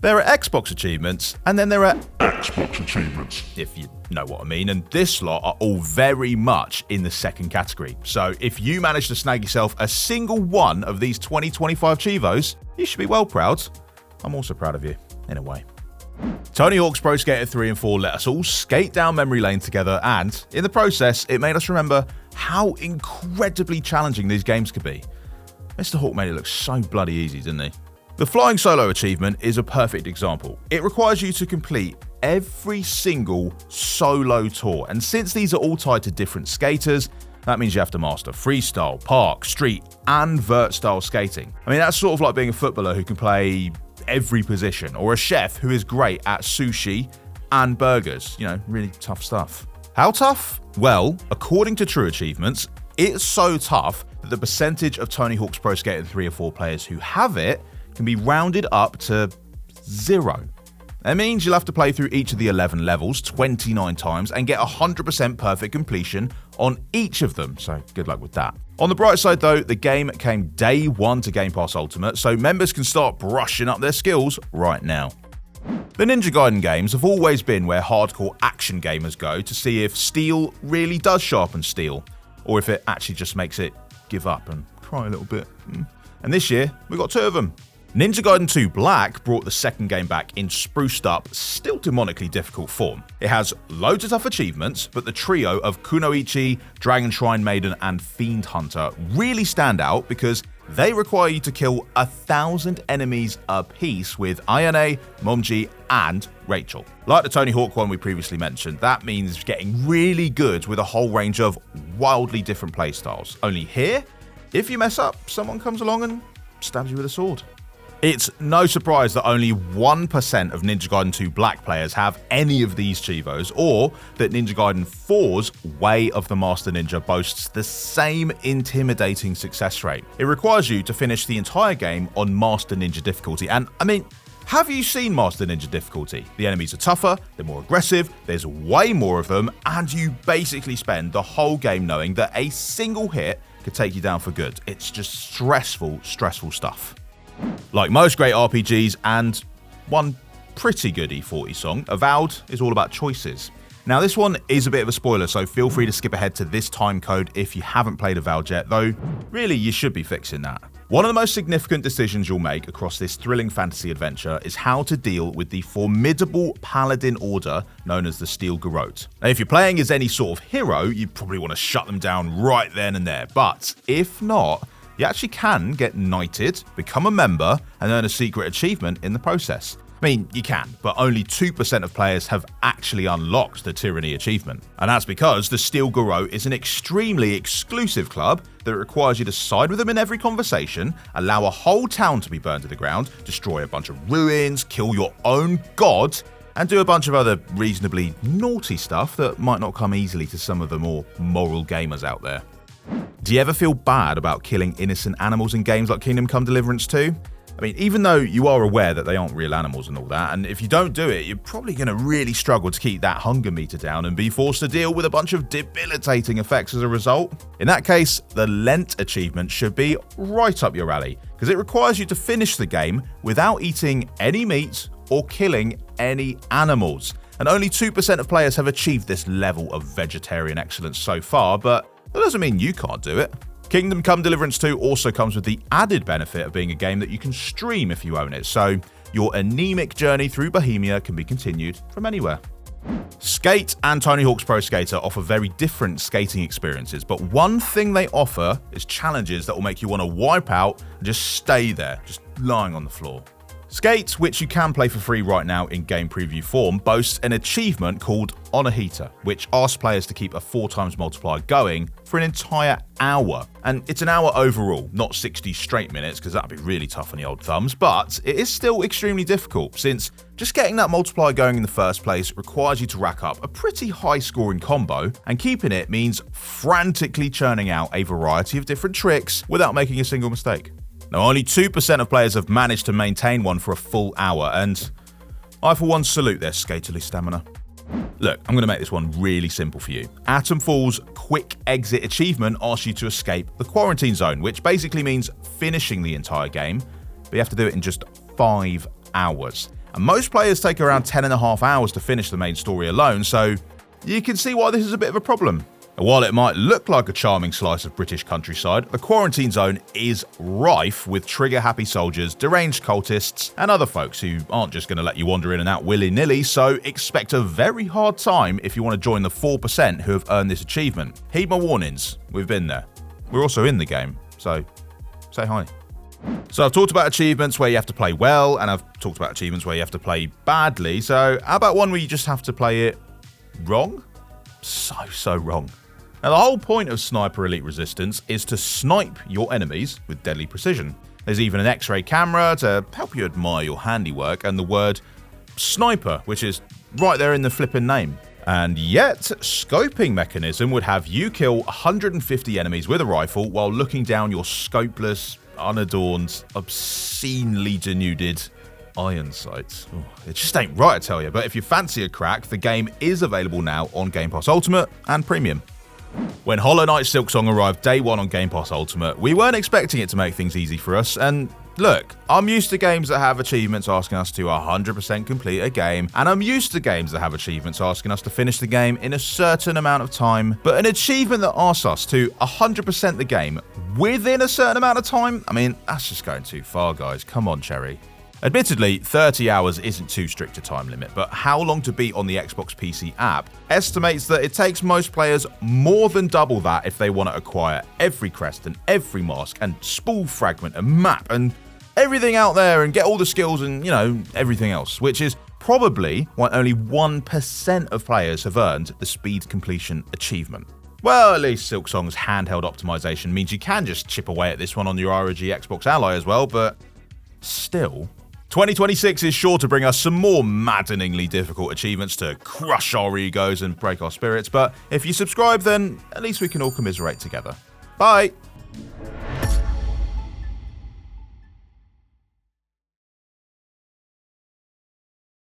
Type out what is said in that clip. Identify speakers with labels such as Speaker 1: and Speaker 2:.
Speaker 1: There are Xbox achievements, and then there are
Speaker 2: Xbox achievements,
Speaker 1: if you know what I mean, and this lot are all very much in the second category. So if you manage to snag yourself a single one of these 2025 Cheevos, you should be well proud. I'm also proud of you, in a way. Tony Hawk's Pro Skater 3 and 4 let us all skate down memory lane together, and in the process, it made us remember how incredibly challenging these games could be. Mr. Hawk made it look so bloody easy, didn't he? The Flying Solo achievement is a perfect example. It requires you to complete every single solo tour, and since these are all tied to different skaters, that means you have to master freestyle, park, street, and vert style skating. I mean, that's sort of like being a footballer who can play every position, or a chef who is great at sushi and burgers. You know, really tough stuff. How tough? Well, according to True Achievements, it's so tough that the percentage of Tony Hawk's Pro Skater 3 or 4 players who have it can be rounded up to 0. That means you'll have to play through each of the 11 levels 29 times and get 100% perfect completion on each of them, so good luck with that. On the bright side though, the game came day 1 to Game Pass Ultimate, so members can start brushing up their skills right now. The Ninja Gaiden games have always been where hardcore action gamers go to see if steel really does sharpen steel, or if it actually just makes it give up and cry a little bit. And this year, we got 2 of them. Ninja Gaiden 2 Black brought the second game back in spruced up, still demonically difficult form. It has loads of tough achievements, but the trio of Kunoichi, Dragon Shrine Maiden, and Fiend Hunter really stand out because they require you to kill 1,000 enemies apiece with Ayane, Momji, and Rachel. Like the Tony Hawk one we previously mentioned, that means getting really good with a whole range of wildly different playstyles. Only here, if you mess up, someone comes along and stabs you with a sword. It's no surprise that only 1% of Ninja Gaiden 2 Black players have any of these Cheevos, or that Ninja Gaiden 4's Way of the Master Ninja boasts the same intimidating success rate. It requires you to finish the entire game on Master Ninja difficulty, and I mean, have you seen Master Ninja difficulty? The enemies are tougher, they're more aggressive, there's way more of them, and you basically spend the whole game knowing that a single hit could take you down for good. It's just stressful stuff. Like most great RPGs, and one pretty good E40 song, Avowed is all about choices. Now this one is a bit of a spoiler, so feel free to skip ahead to this time code if you haven't played Avowed yet, though really you should be fixing that. One of the most significant decisions you'll make across this thrilling fantasy adventure is how to deal with the formidable paladin order known as the Steel Garrote. Now if you're playing as any sort of hero, you probably want to shut them down right then and there, but if not, you actually can get knighted, become a member, and earn a secret achievement in the process. I mean, you can, but only 2% of players have actually unlocked the Tyranny achievement. And that's because the Steel Garrote is an extremely exclusive club that requires you to side with them in every conversation, allow a whole town to be burned to the ground, destroy a bunch of ruins, kill your own god, and do a bunch of other reasonably naughty stuff that might not come easily to some of the more moral gamers out there. Do you ever feel bad about killing innocent animals in games like Kingdom Come Deliverance 2? I mean, even though you are aware that they aren't real animals and all that, and if you don't do it, you're probably going to really struggle to keep that hunger meter down and be forced to deal with a bunch of debilitating effects as a result. In that case, the Lent achievement should be right up your alley, because it requires you to finish the game without eating any meat or killing any animals. And only 2% of players have achieved this level of vegetarian excellence so far, but that doesn't mean you can't do it. Kingdom Come Deliverance 2 also comes with the added benefit of being a game that you can stream if you own it, so your anemic journey through Bohemia can be continued from anywhere. Skate and Tony Hawk's Pro Skater offer very different skating experiences, but one thing they offer is challenges that will make you want to wipe out and just stay there, just lying on the floor. Skate, which you can play for free right now in game preview form, boasts an achievement called On a Heater, which asks players to keep a 4x multiplier going for an entire hour. And it's an hour overall, not 60 straight minutes, because that'd be really tough on the old thumbs, but it is still extremely difficult, since just getting that multiplier going in the first place requires you to rack up a pretty high scoring combo, and keeping it means frantically churning out a variety of different tricks without making a single mistake. Now, only 2% of players have managed to maintain one for a full hour, and I for one salute their skaterly stamina. Look, I'm going to make this one really simple for you. Atomfall's Quick Exit achievement asks you to escape the quarantine zone, which basically means finishing the entire game, but you have to do it in just 5 hours. And most players take around 10.5 hours to finish the main story alone, so you can see why this is a bit of a problem. And while it might look like a charming slice of British countryside, the quarantine zone is rife with trigger-happy soldiers, deranged cultists, and other folks who aren't just going to let you wander in and out willy-nilly, so expect a very hard time if you want to join the 4% who have earned this achievement. Heed my warnings, we've been there. We're also in the game, so say hi. So I've talked about achievements where you have to play well, and I've talked about achievements where you have to play badly, so how about one where you just have to play it wrong? So wrong. Now, the whole point of Sniper Elite Resistance is to snipe your enemies with deadly precision. There's even an X-ray camera to help you admire your handiwork, and the word sniper, which is right there in the flipping name. And yet, scoping mechanism would have you kill 150 enemies with a rifle while looking down your scopeless, unadorned, obscenely denuded iron sights. Ooh, it just ain't right, I tell you. But if you fancy a crack, the game is available now on Game Pass Ultimate and Premium. When Hollow Knight Silksong arrived day one on Game Pass Ultimate, we weren't expecting it to make things easy for us, and look, I'm used to games that have achievements asking us to 100% complete a game, and I'm used to games that have achievements asking us to finish the game in a certain amount of time, but an achievement that asks us to 100% the game within a certain amount of time? I mean, that's just going too far, guys. Come on, Cherry. Admittedly, 30 hours isn't too strict a time limit, but How Long to Beat on the Xbox PC app estimates that it takes most players more than double that if they want to acquire every crest and every mask and spool fragment and map and everything out there and get all the skills and, everything else, which is probably why only 1% of players have earned the speed completion achievement. Well, at least Silksong's handheld optimization means you can just chip away at this one on your ROG Xbox Ally as well, but still. 2026 is sure to bring us some more maddeningly difficult achievements to crush our egos and break our spirits, but if you subscribe, then at least we can all commiserate together. Bye!